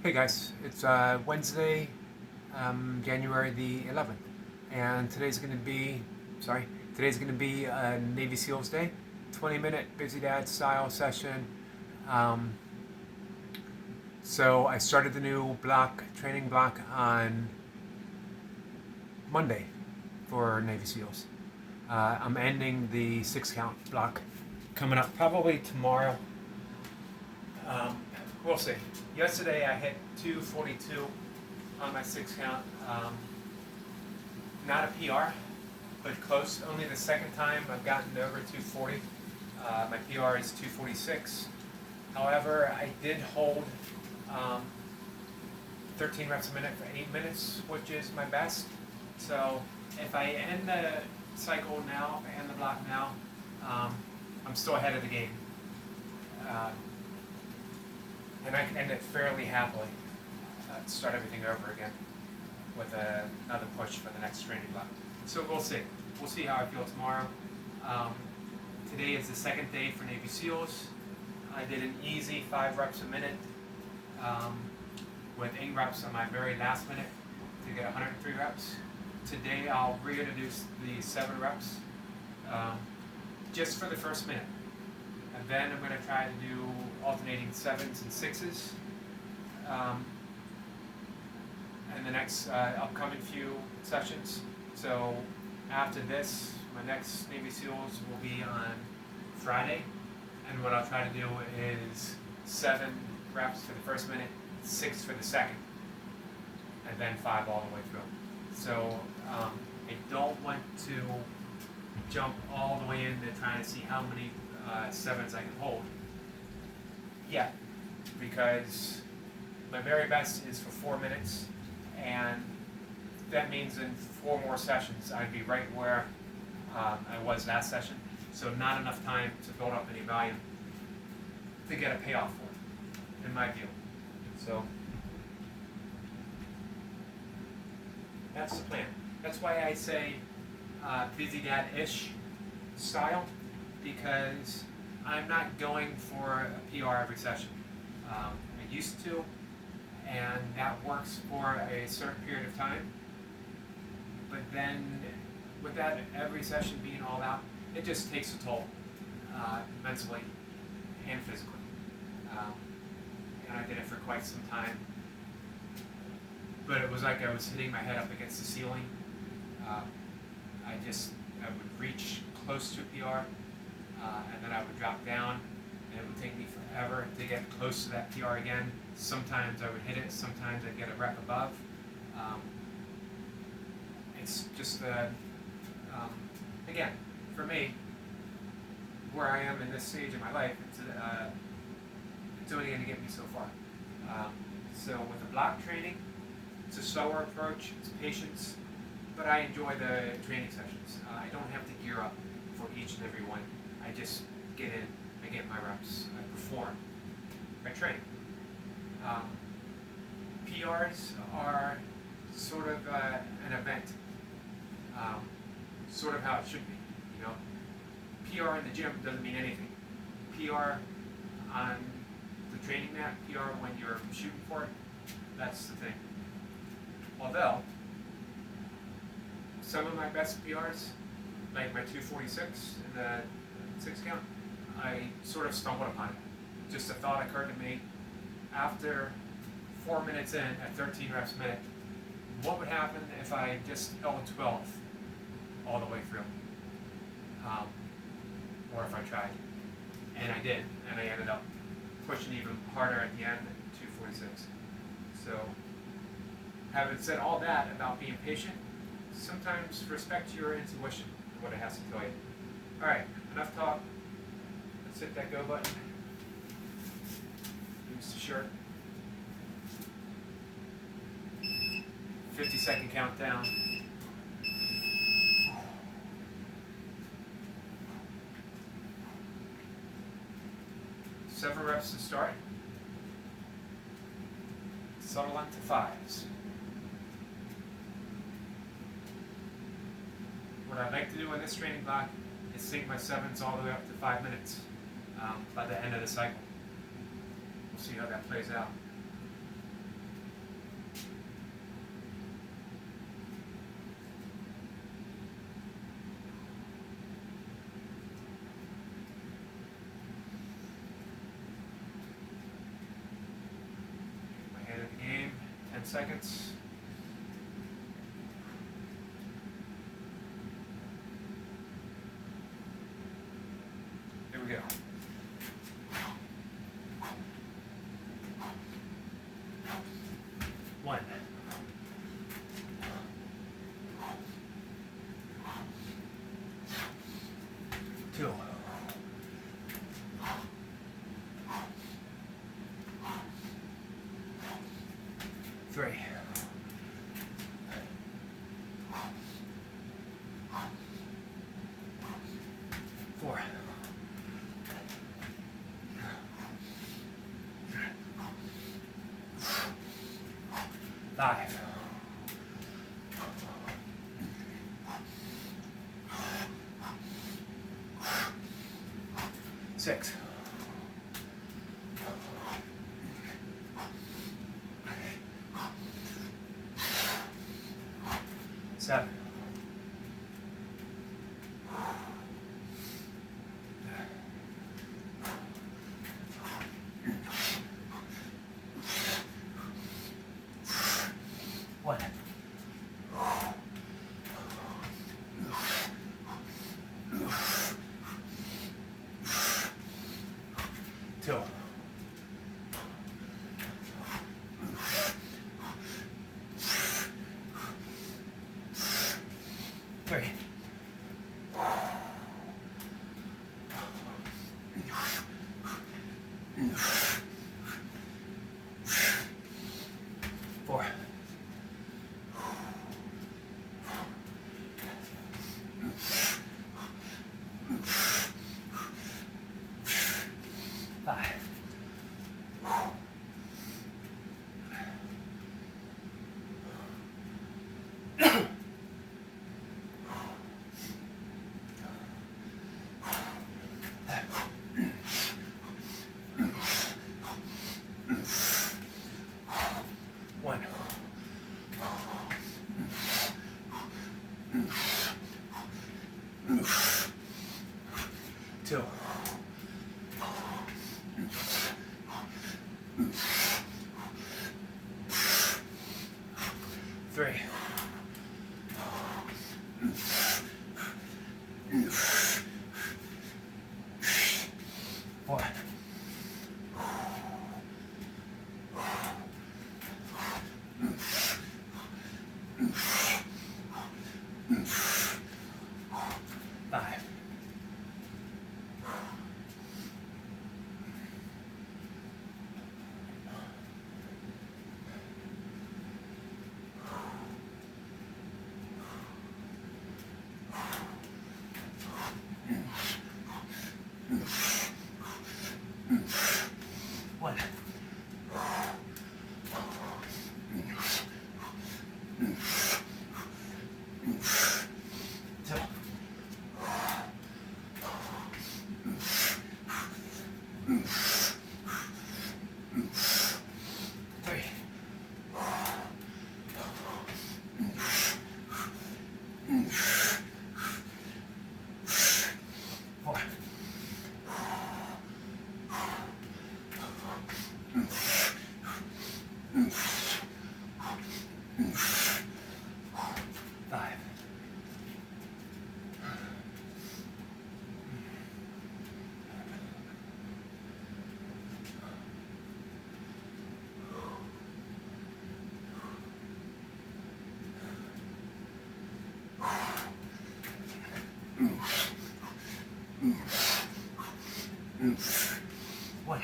Hey guys, it's Wednesday, January the 11th, and today's going to be Navy SEALs Day, 20-minute Busy Dad style session. Um, so I started the new training block on Monday for Navy SEALs. I'm ending the 6 count block coming up probably tomorrow. Um, we'll see. Yesterday I hit 242 on my 6 count. Not a PR, but close. Only the second time I've gotten over 240. My PR is 246. However, I did hold 13 reps a minute for 8 minutes, which is my best. So if I end the cycle now, if I end the block now, I'm still ahead of the game. And I can end it fairly happily. Start everything over again with another push for the next training block. So we'll see. We'll see how I feel tomorrow. Today is the second day for Navy SEALs. I did an easy 5 reps a minute with 8 reps on my very last minute to get 103 reps. Today I'll reintroduce the 7 reps just for the first minute. And then I'm going to try to do alternating 7s and 6s. In the next upcoming few sessions. So after this, my next Navy SEALs will be on Friday. And what I'll try to do is 7 reps for the first minute, 6 for the second, and then 5 all the way through. So I don't want to jump all the way into trying to see how many 7s I can hold yet, because my very best is for 4 minutes, and that means in 4 more sessions I'd be right where I was last session. So not enough time to build up any volume to get a payoff for it, in my view. So that's the plan. That's why I say busy dad-ish style, because I'm not going for a PR every session. I used to, and that works for a certain period of time. But then, with that every session being all out, it just takes a toll, mentally and physically. And I did it for quite some time. But it was like I was hitting my head up against the ceiling. I would reach close to a PR, and then I would drop down, and it would take me forever to get close to that PR again. Sometimes I would hit it, sometimes I'd get a rep above. It's just, again, for me, where I am in this stage of my life, it's only going to get me so far. So with the block training, it's a slower approach, it's patience, but I enjoy the training sessions. I don't have to gear up for each and every one. I just get in, I get my reps, I perform, I train. PRs are sort of an event, sort of how it should be. You know, PR in the gym doesn't mean anything. PR on the training mat, PR when you're shooting for it, that's the thing. Although some of my best PRs, like my 246 in the 6 count, I sort of stumbled upon it. Just a thought occurred to me after 4 minutes in at 13 reps a minute. What would happen if I just held 12 all the way through? Or if I tried. And I did, and I ended up pushing even harder at the end at 246. So, having said all that about being patient, sometimes respect your intuition and what it has to tell you. Alright, enough talk. Let's hit that go button. Use the shirt. 50-second countdown. Seven reps to start. Settle into 5s. What I'd like to do in this training block is sink my 7s all the way up to 5 minutes by the end of the cycle. We'll see how that plays out. seconds. Here we go. 1, 2, 3, 4, 5, 6, 7, 1, 2, 3, 4, 5, 1, 2, 3, 4, 5, 1, 2, 3, 4, 5, 1,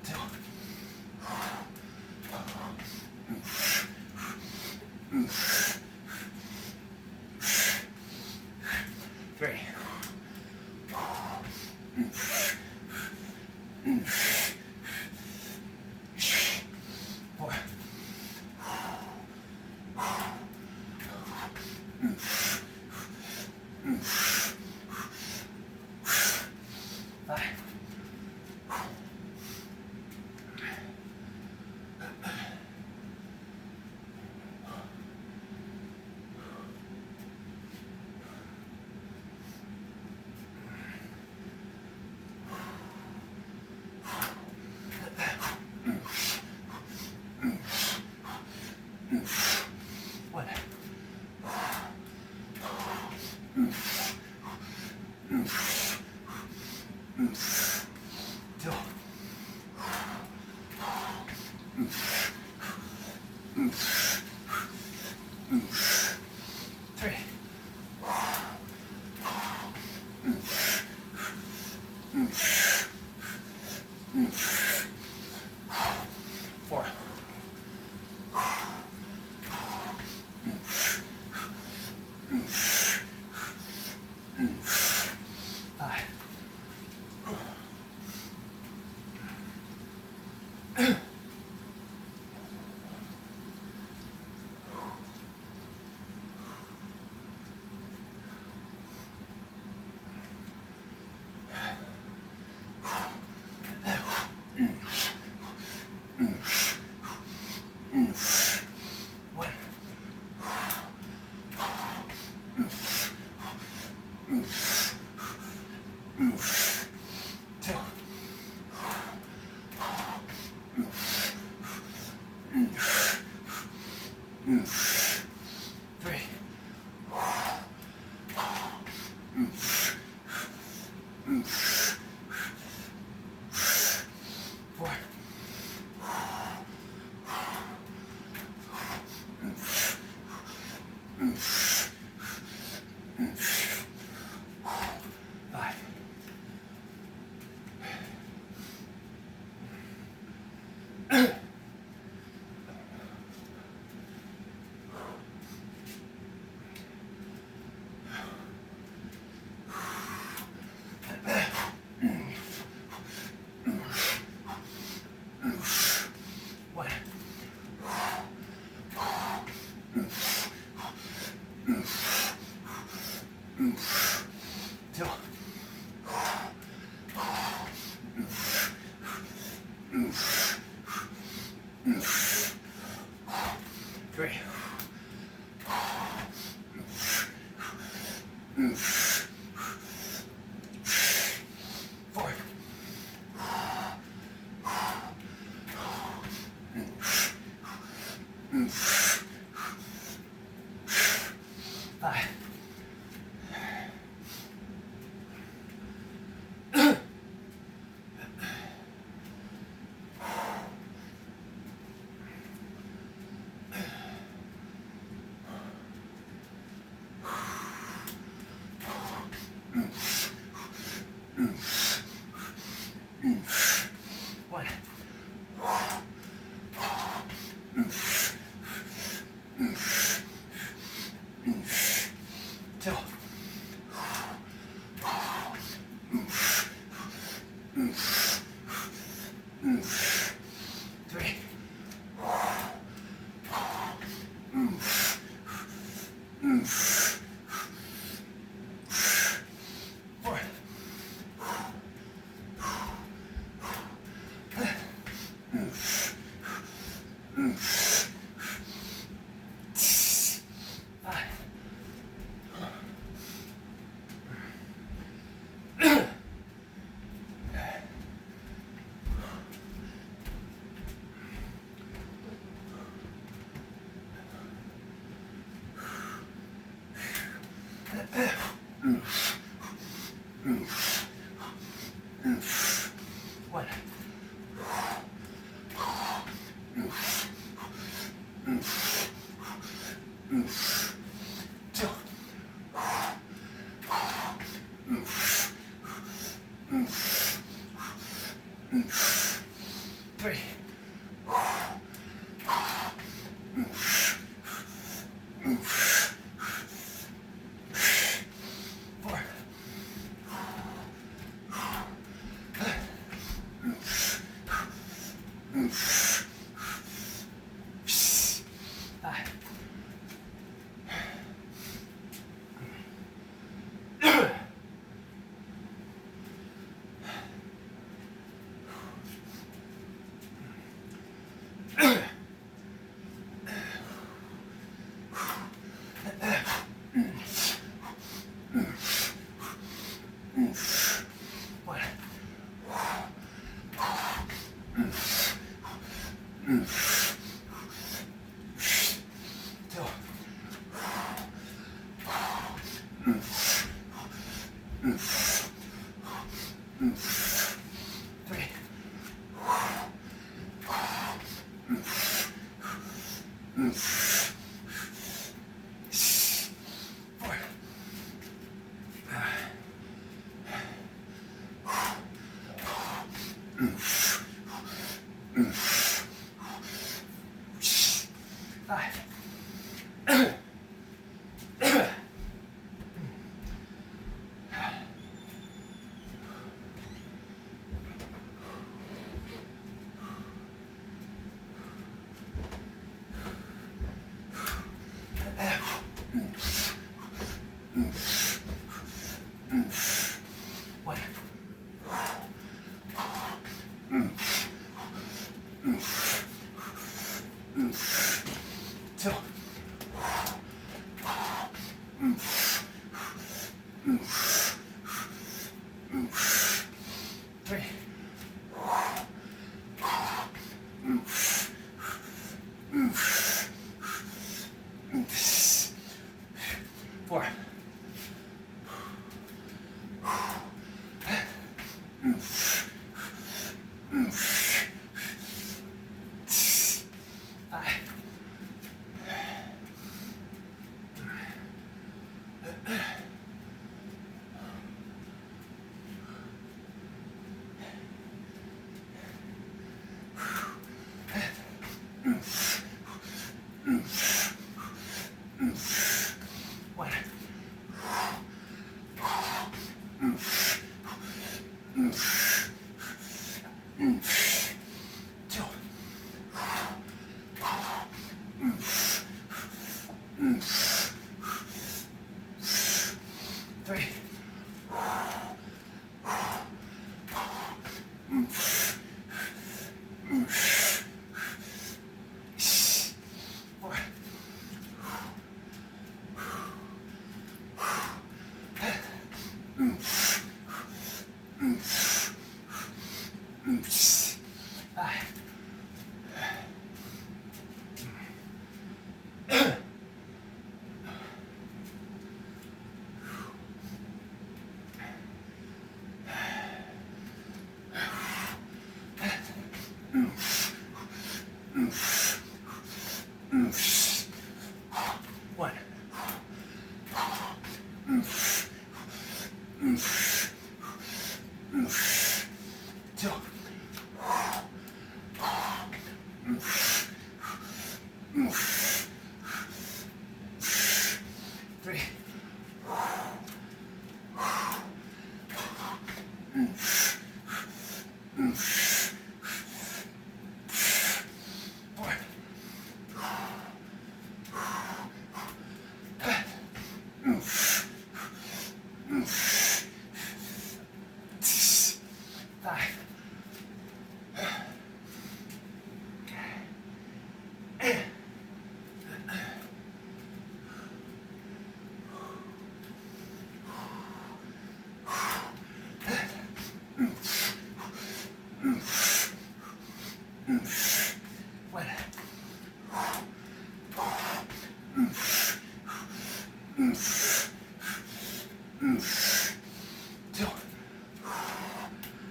2, 3, 4, 5, 6, Three. 4. 5. 1. 2. 3. 4. 5. 1. 2. 3. 4. 5. 1.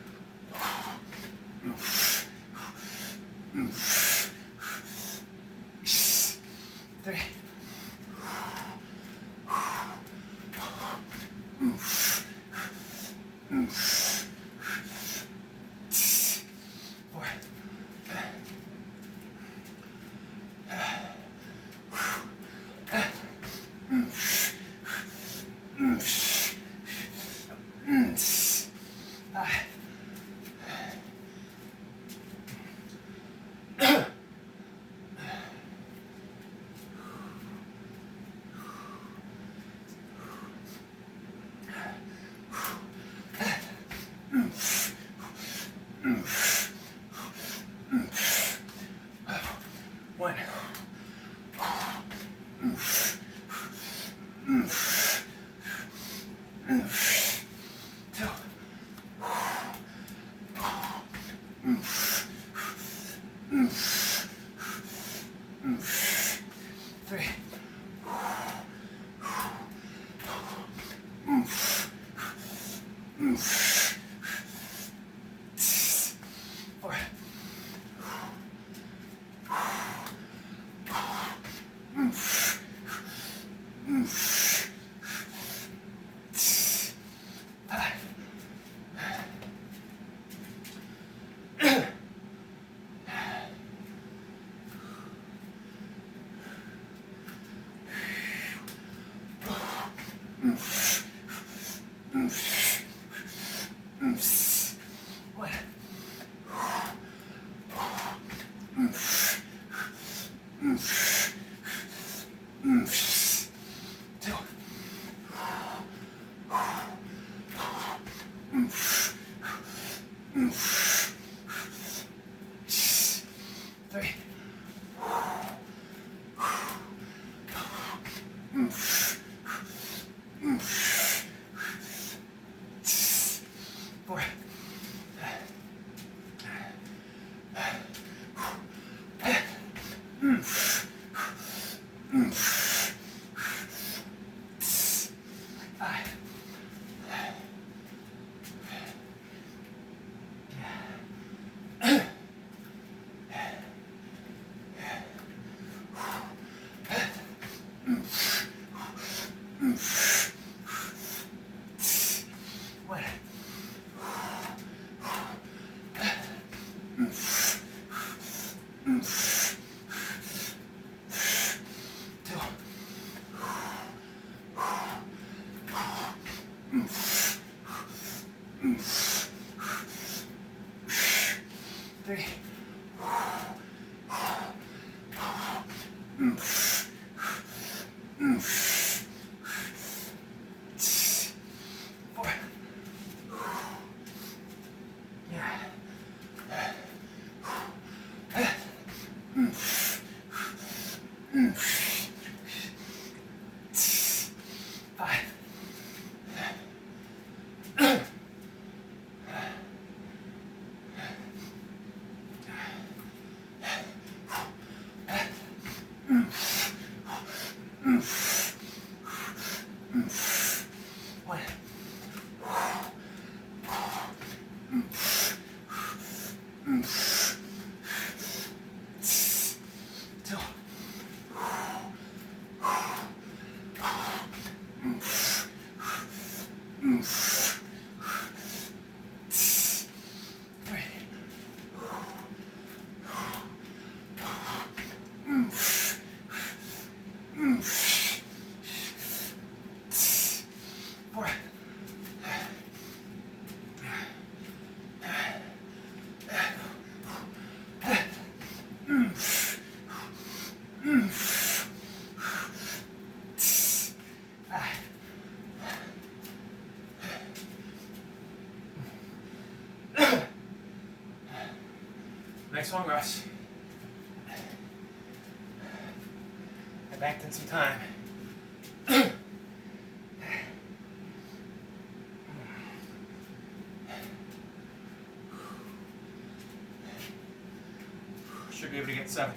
2. 3. 4. 5. 1. 2. 3. 4. 5. 1. 2. 3. 4. Three. Nice long rest. I banked in some time. Should be able to get 7.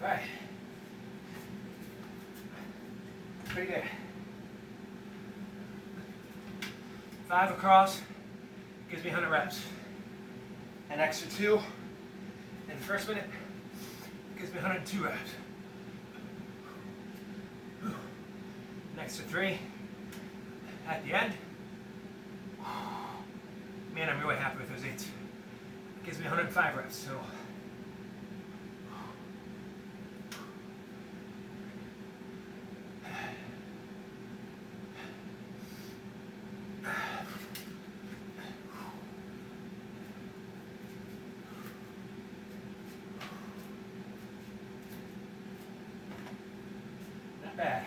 Right. Pretty good. 5 across gives me 100 reps. An extra 2 in the first minute gives me 102 reps. An extra 3 at the end. Man, I'm really happy with those 8s. Gives me 105 reps. So. Not bad.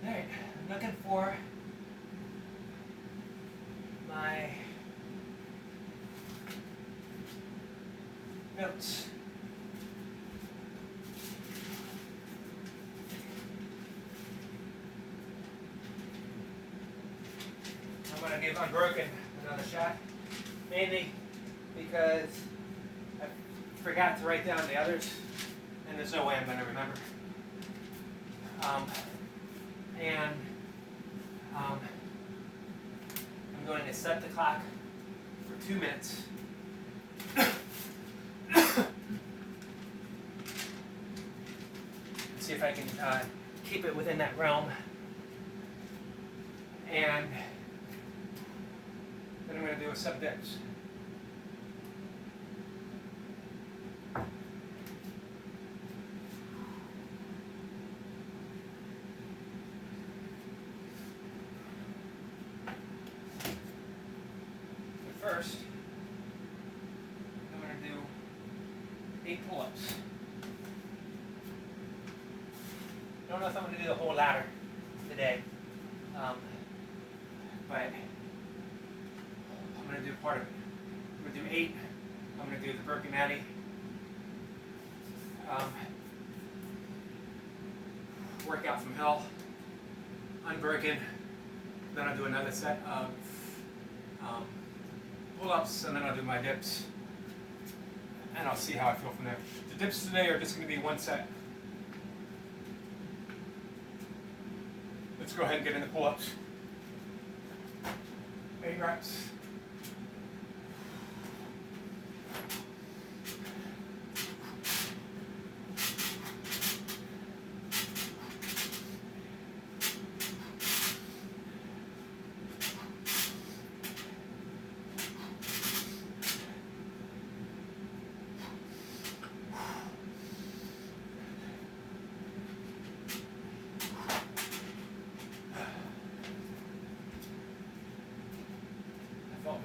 Alright, I'm looking for my notes. I'm going to give Unbroken another shot, mainly because I forgot to write down the others, and there's no way I'm going to remember. I'm going to set the clock for 2 minutes. See if I can keep it within that realm. And then I'm going to do a sub dips. First, I'm going to do 8 pull-ups. I don't know if I'm going to do the whole ladder today, but I'm going to do part of it. I'm going to do 8. I'm going to do the Burpee Matty. Workout from hell, unbroken. Then I'll do another set of pull-ups, and then I'll do my dips, and I'll see how I feel from there. The dips today are just going to be 1 set. Let's go ahead and get into pull-ups. 8 reps.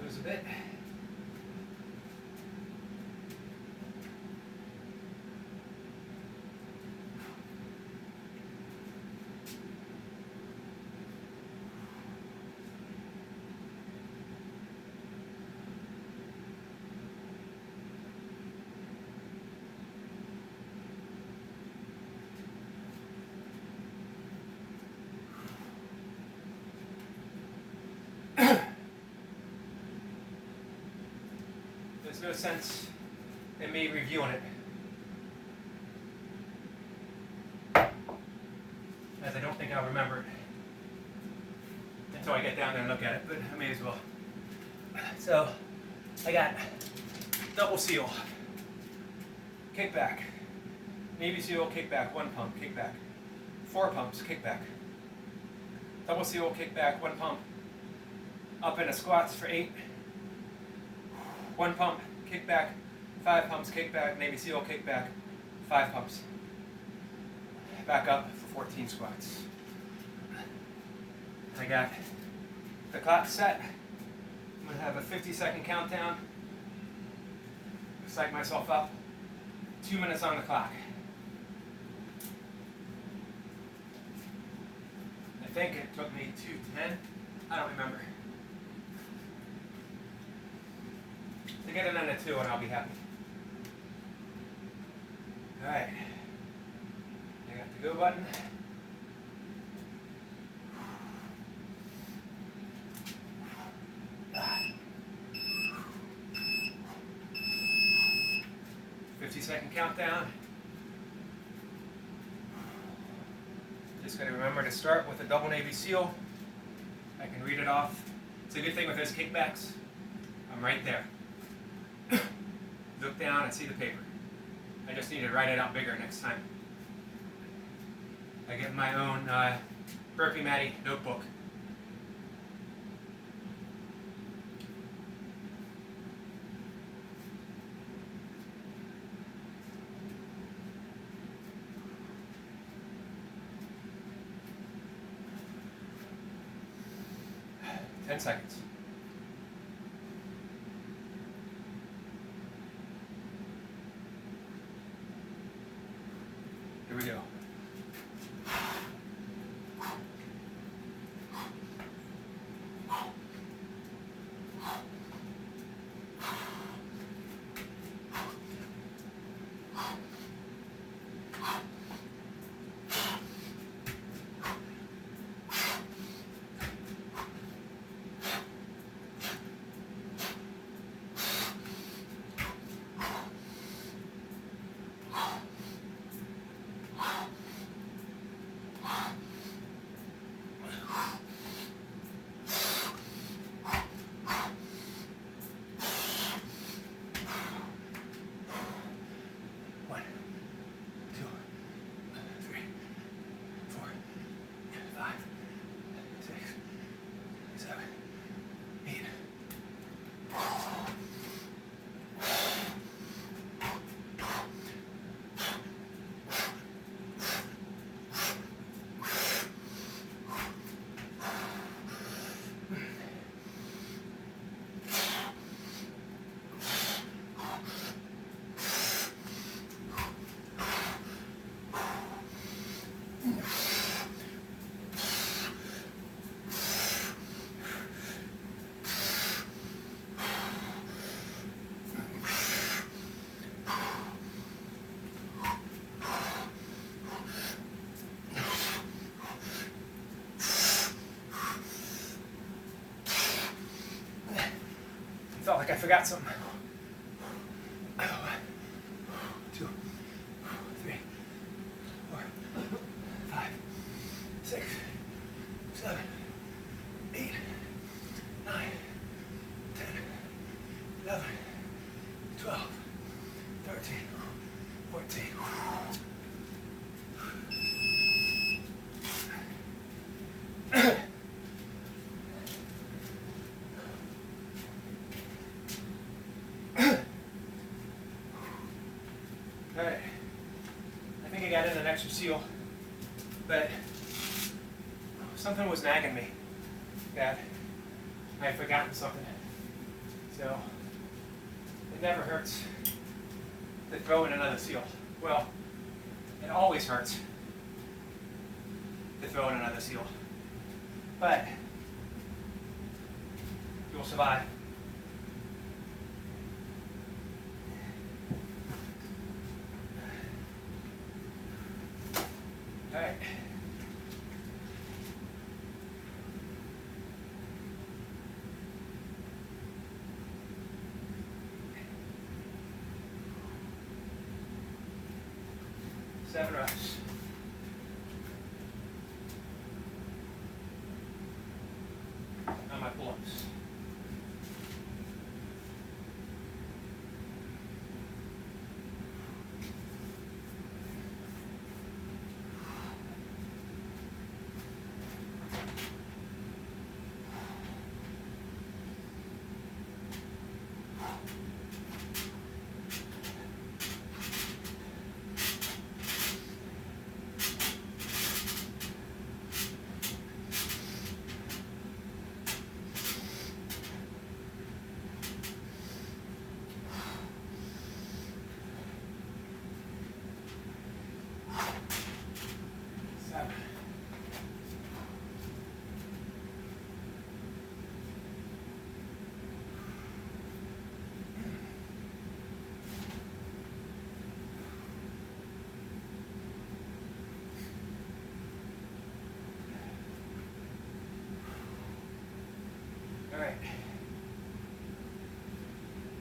There's a bit. There's no sense in me reviewing it, as I don't think I'll remember it until I get down there and look at it, but I may as well. So, I got double seal, kickback, Navy SEAL, kickback, 1 pump, kickback, 4 pumps, kickback, double seal, kickback, 1 pump, up into squats for 8, 1 pump, kickback, 5 pumps, kickback, Navy SEAL, kickback, 5 pumps. Back up for 14 squats. I got the clock set. I'm going to have a 50-second countdown. Psych myself up. 2 minutes on the clock. I think it took me 2:10. I don't remember. To get it under 2 and I'll be happy. Alright. I got the go button. Second countdown. Just got to remember to start with a double Navy SEAL. I can read it off. It's a good thing with those kickbacks. I'm right there. Look down and see the paper. I just need to write it out bigger next time. I get my own Burpee Matty notebook. Ten seconds. Here we go. Felt like I forgot something. 1, 2, 3, 4, 5, 6, 7, 8, 9, 10, 11, 12, 13, 14. Alright, I think I got in an extra seal, but something was nagging me that I had forgotten something. So, it never hurts to throw in another seal. Well, it always hurts to throw in another seal. But, you'll survive. Alright. Seven reps. Now my pull-ups. Alright.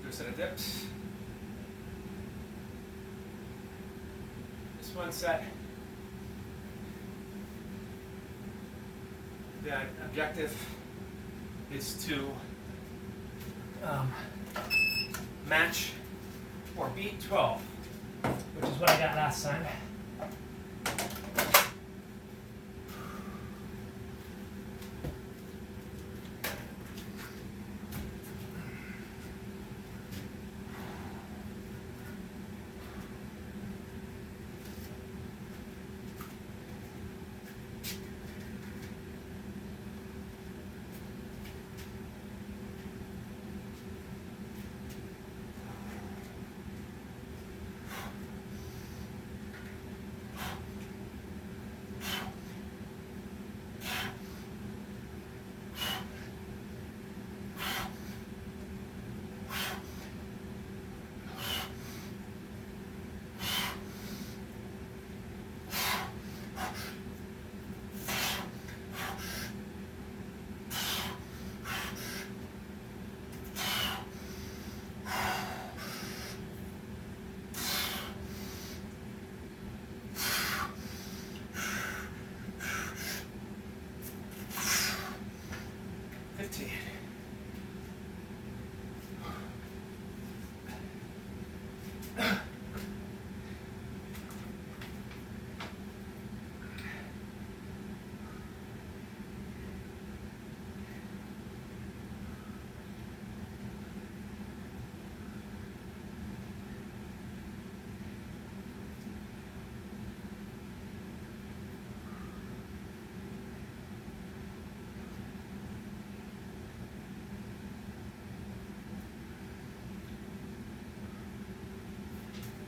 Do a set of dips. This one set, the objective is to match or beat 12, which is what I got last time.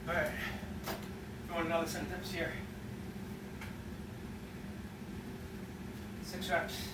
Alright, going another set of dips here. 6 reps.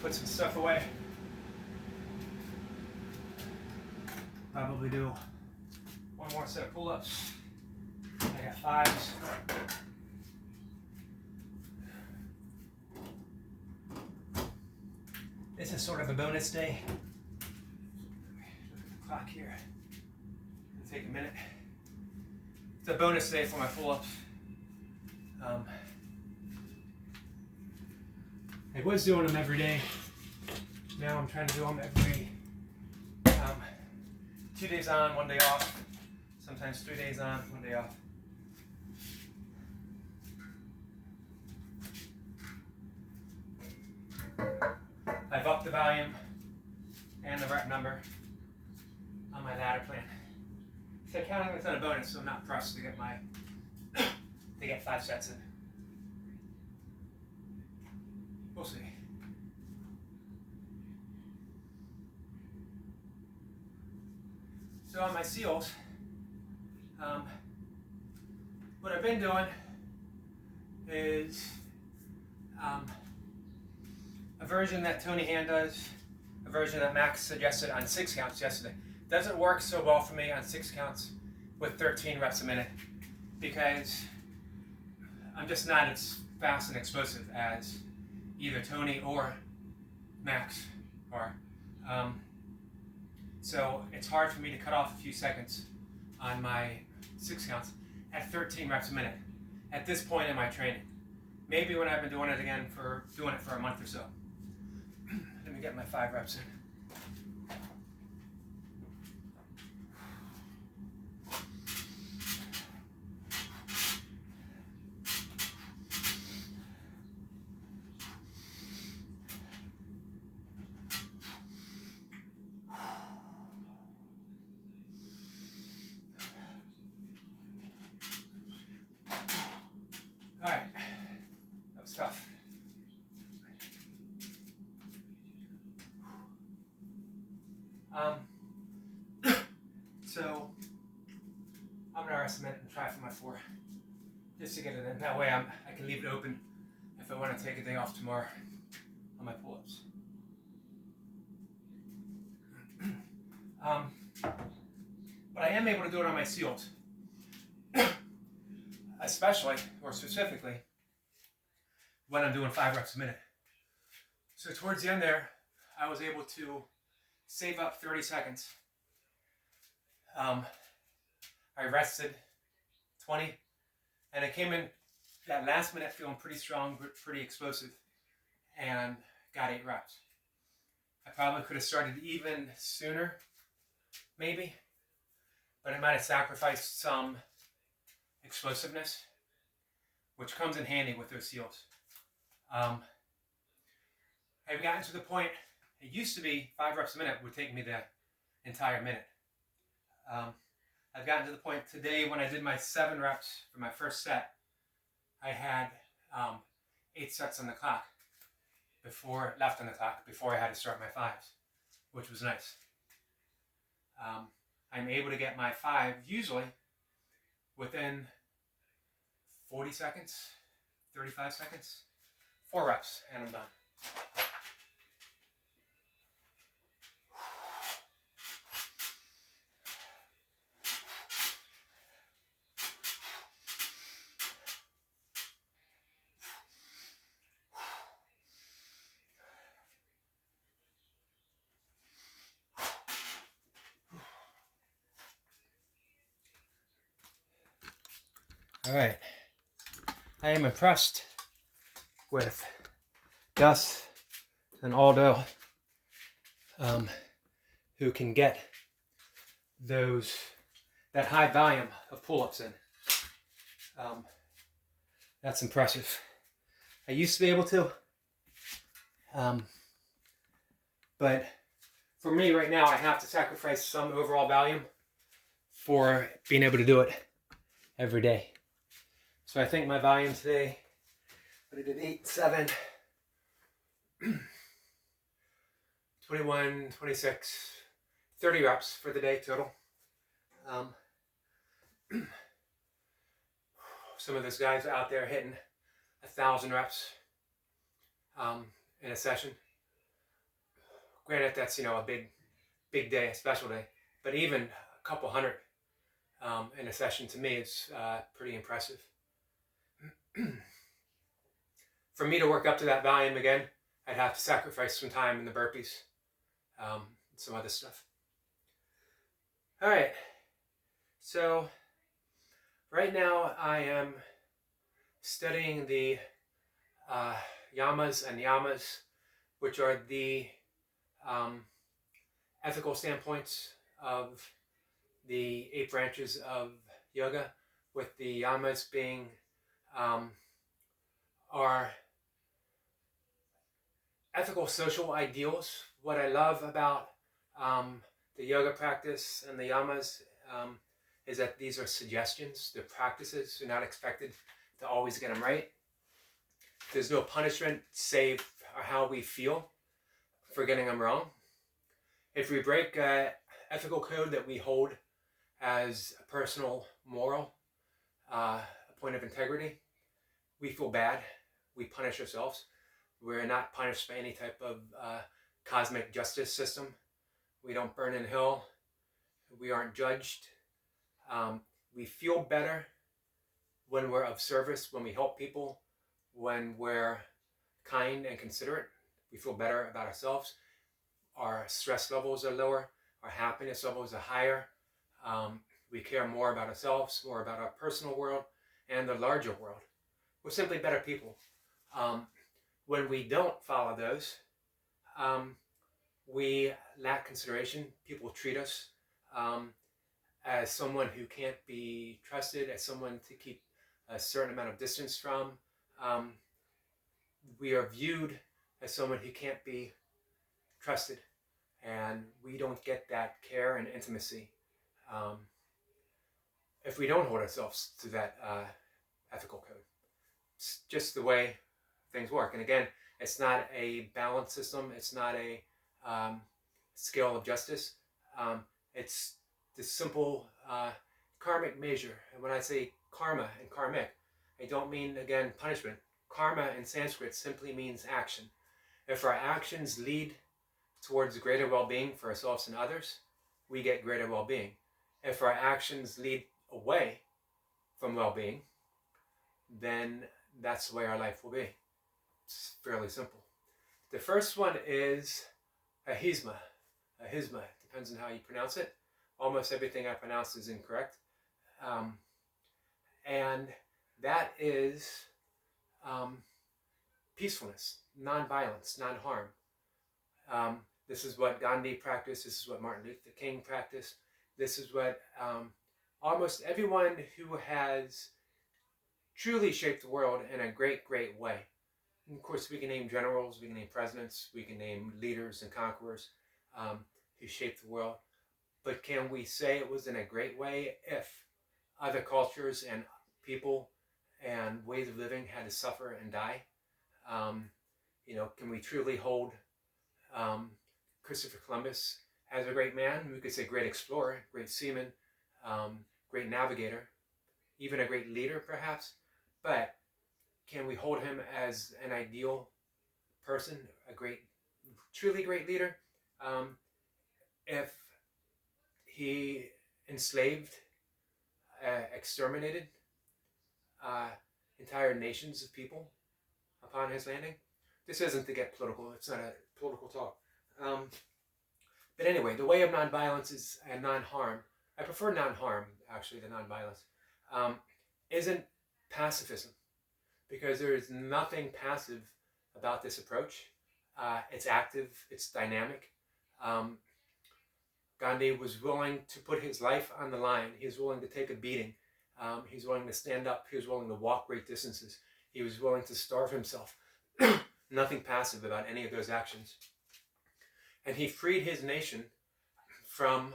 put some stuff away. Probably do one more set of pull-ups. I got 5s. This is sort of a bonus day. Look at the clock here. It'll take a minute. It's a bonus day for my pull-ups. I was doing them every day. Now I'm trying to do them every 2 days on, 1 day off. Sometimes 3 days on, 1 day off. I've upped the volume and the rep number on my ladder plan. So counting it's not a bonus, so I'm not pressed to get my to get 5 sets in. We'll see. So on my seals, what I've been doing is a version that Tony Hand does, a version that Max suggested on 6 counts yesterday. Doesn't work so well for me on 6 counts with 13 reps a minute because I'm just not as fast and explosive as either Tony or Max are. So it's hard for me to cut off a few seconds on my 6 counts at 13 reps a minute at this point in my training. Maybe when I've been doing it again for a month or so. Let me get my 5 reps in. All right, that was tough. So I'm gonna rest a minute and try for my 4, just to get it in. That way I can leave it open if I want to take a day off tomorrow on my pull-ups. But I am able to do it on my seals, especially or specifically when I'm doing 5 reps a minute. So towards the end there, I was able to save up 30 seconds. I rested 20, and I came in that last minute feeling pretty strong, pretty explosive, and got 8 reps. I probably could have started even sooner, maybe, but I might have sacrificed some explosiveness, which comes in handy with those seals. I've gotten to the point, it used to be 5 reps a minute would take me the entire minute. I've gotten to the point today when I did my 7 reps for my first set, I had 8 sets on the clock left on the clock before I had to start my 5s, which was nice. I'm able to get my 5 usually within 40 seconds, 35 seconds, 4 reps, and I'm done. All right, I am impressed with Gus and Aldo, who can get that high volume of pull-ups in. That's impressive. I used to be able to, but for me right now, I have to sacrifice some overall volume for being able to do it every day. So I think my volume today, but I did 8, 7, 21, 26, 30 reps for the day total. Some of those guys are out there hitting 1,000 reps in a session. Granted, that's a big day, a special day, but even a couple hundred in a session to me is pretty impressive. For me to work up to that volume again, I'd have to sacrifice some time in the burpees, some other stuff. All right, so right now I am studying the Yamas and Yamas, which are the ethical standpoints of the 8 branches of yoga, with the Yamas being our ethical social ideals. What I love about the yoga practice and the Yamas is that these are suggestions, they're practices. You're not expected to always get them right. There's no punishment save how we feel for getting them wrong. If we break an ethical code that we hold as a personal moral, a point of integrity, we feel bad. We punish ourselves. We're not punished by any type of cosmic justice system. We don't burn in hell. We aren't judged. We feel better when we're of service, when we help people, when we're kind and considerate. We feel better about ourselves. Our stress levels are lower. Our happiness levels are higher. We care more about ourselves, more about our personal world and the larger world. We're simply better people. When we don't follow those, we lack consideration. People treat us as someone who can't be trusted, as someone to keep a certain amount of distance from. We are viewed as someone who can't be trusted, and we don't get that care and intimacy if we don't hold ourselves to that ethical code. It's just the way things work. And again, it's not a balance system. It's not a scale of justice. It's the simple karmic measure. And when I say karma and karmic, I don't mean, again, punishment. Karma in Sanskrit simply means action. If our actions lead towards greater well-being for ourselves and others, we get greater well-being. If our actions lead away from well-being, then that's the way our life will be. It's fairly simple. The first one is ahimsa. Ahimsa, depends on how you pronounce it. Almost everything I pronounce is incorrect. And that is peacefulness, non-violence, non-harm. This is what Gandhi practiced. This is what Martin Luther King practiced. This is what almost everyone who has truly shaped the world in a great, great way. And of course, we can name generals, we can name presidents, we can name leaders and conquerors who shaped the world. But can we say it was in a great way if other cultures and people and ways of living had to suffer and die? Can we truly hold Christopher Columbus as a great man? We could say great explorer, great seaman, great navigator, even a great leader perhaps. But can we hold him as an ideal person, a great, truly great leader, if he enslaved, exterminated entire nations of people upon his landing? This isn't to get political. It's not a political talk. But anyway, the way of nonviolence is and non-harm. I prefer non-harm, actually, to nonviolence. Isn't pacifism, because there is nothing passive about this approach. It's active. It's dynamic. Gandhi was willing to put his life on the line. He was willing to take a beating. He's willing to stand up. He was willing to walk great distances. He was willing to starve himself. Nothing passive about any of those actions. And he freed his nation from,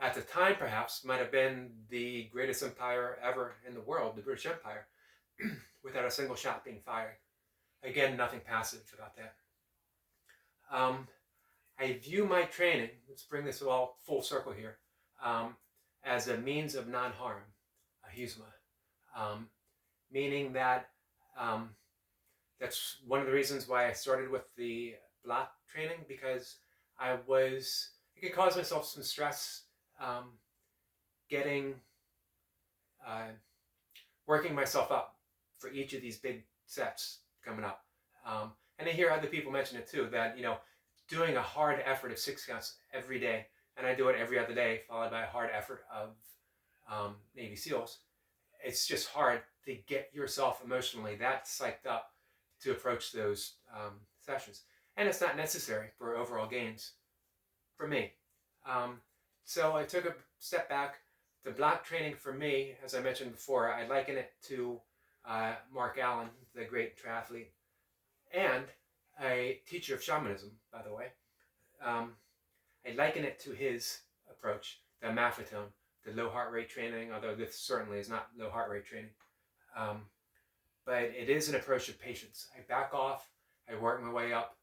at the time perhaps, might have been the greatest empire ever in the world, the British Empire, without a single shot being fired. Again, nothing passive about that. I view my training, let's bring this all full circle here, as a means of non-harm, ahimsa. Meaning that that's one of the reasons why I started with the block training, because it could cause myself some stress, getting, working myself up for each of these big sets coming up. And I hear other people mention it too, that, doing a hard effort of 6 counts every day, and I do it every other day, followed by a hard effort of Navy SEALs. It's just hard to get yourself emotionally that psyched up to approach those sessions. And it's not necessary for overall gains for me. So I took a step back. The block training for me, as I mentioned before, I liken it to Mark Allen, the great triathlete, and a teacher of shamanism, by the way. I liken it to his approach, the maffetone, the low heart rate training, although this certainly is not low heart rate training. But it is an approach of patience. I back off, I work my way up.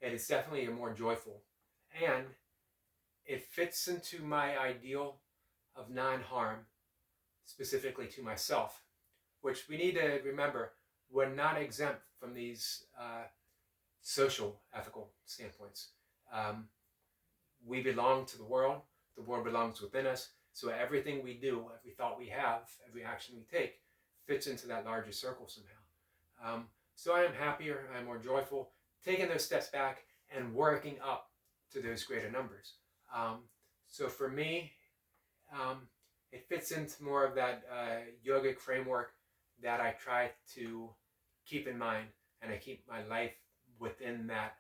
It is definitely a more joyful, and it fits into my ideal of non-harm, specifically to myself, which we need to remember, we're not exempt from these social ethical standpoints. We belong to the world belongs within us, so everything we do, every thought we have, every action we take, fits into that larger circle somehow. So I am happier, I'm more joyful, taking those steps back and working up to those greater numbers. So for me, it fits into more of that yogic framework that I try to keep in mind, and I keep my life within that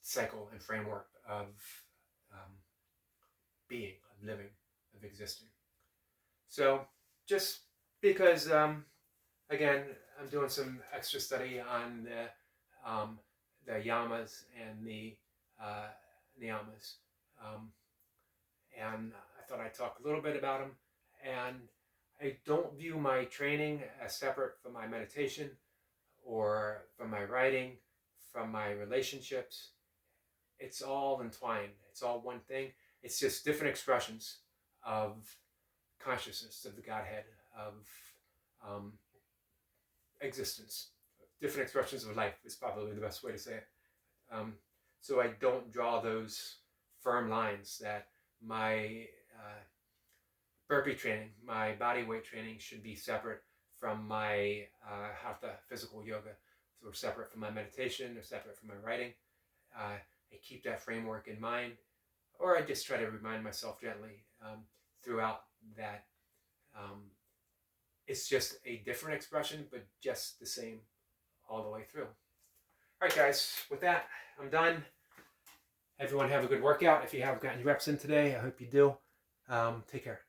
cycle and framework of being, of living, of existing. So just because, again, I'm doing some extra study on the Yamas and the Yamas, and I thought I'd talk a little bit about them. And I don't view my training as separate from my meditation or from my writing, from my relationships. It's all entwined. It's all one thing. It's just different expressions of consciousness, of the Godhead, of existence. Different expressions of life is probably the best way to say it. So I don't draw those firm lines that my burpee training, my body weight training should be separate from my hatha physical yoga, or separate from my meditation, or separate from my writing. I keep that framework in mind, or I just try to remind myself gently throughout that it's just a different expression, but just the same all the way through. All right, guys, with that, I'm done. Everyone have a good workout. If you haven't gotten your reps in today, I hope you do. Take care.